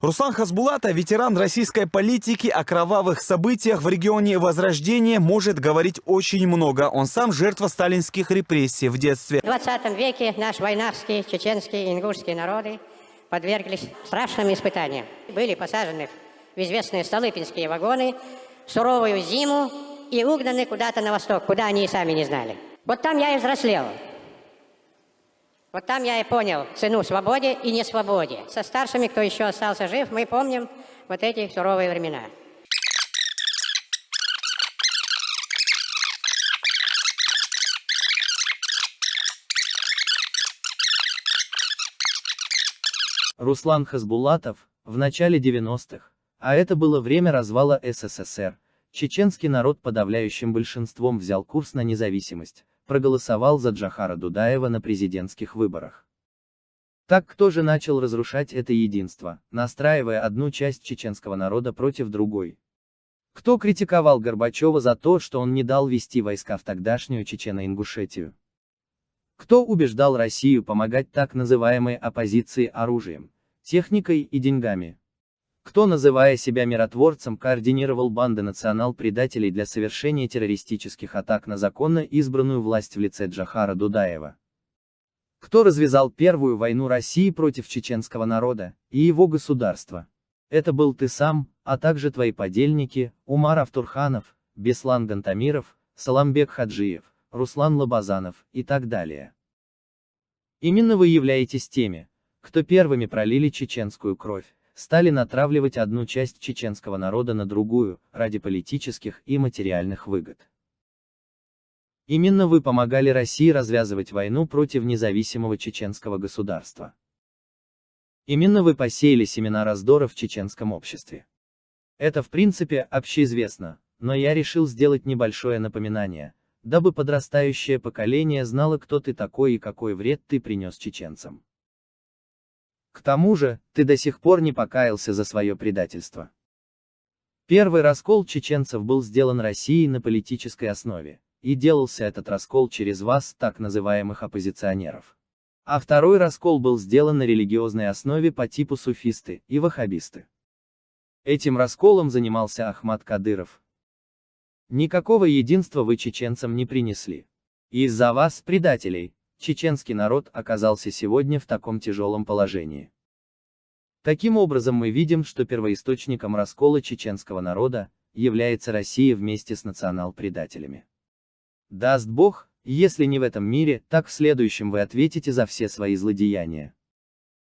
Руслан Хасбулатов, ветеран российской политики, о кровавых событиях в регионе Возрождения может говорить очень много. Он сам жертва сталинских репрессий в детстве. В 20 веке наш войнавский, чеченский и ингушский народы подверглись страшным испытаниям. Были посажены в известные столыпинские вагоны в суровую зиму и угнаны куда-то на восток, куда они и сами не знали. Вот там я и взрослел. Вот там я и понял цену свободе и несвободе. Со старшими, кто еще остался жив, мы помним вот эти суровые времена. Руслан Хасбулатов в начале 90-х, а это было время развала СССР, чеченский народ подавляющим большинством взял курс на независимость, проголосовал за Джохара Дудаева на президентских выборах. Так кто же начал разрушать это единство, настраивая одну часть чеченского народа против другой? Кто критиковал Горбачева за то, что он не дал вести войска в тогдашнюю Чечено-Ингушетию? Кто убеждал Россию помогать так называемой оппозиции оружием, техникой и деньгами? Кто, называя себя миротворцем, координировал банды национал-предателей для совершения террористических атак на законно избранную власть в лице Джохара Дудаева? Кто развязал первую войну России против чеченского народа и его государства? Это был ты сам, а также твои подельники, Умар Автурханов, Беслан Гантамиров, Саламбек Хаджиев, Руслан Лабазанов и так далее. Именно вы являетесь теми, кто первыми пролили чеченскую кровь, стали натравливать одну часть чеченского народа на другую, ради политических и материальных выгод. Именно вы помогали России развязывать войну против независимого чеченского государства. Именно вы посеяли семена раздора в чеченском обществе. Это в принципе общеизвестно, но я решил сделать небольшое напоминание, дабы подрастающее поколение знало, кто ты такой и какой вред ты принес чеченцам. К тому же, ты до сих пор не покаялся за свое предательство. Первый раскол чеченцев был сделан Россией на политической основе, и делался этот раскол через вас, так называемых оппозиционеров. А второй раскол был сделан на религиозной основе по типу суфисты и ваххабисты. Этим расколом занимался Ахмад Кадыров. Никакого единства вы чеченцам не принесли. Из-за вас, предателей, чеченский народ оказался сегодня в таком тяжелом положении. Таким образом мы видим, что первоисточником раскола чеченского народа является Россия вместе с национал-предателями. Даст Бог, если не в этом мире, так в следующем вы ответите за все свои злодеяния.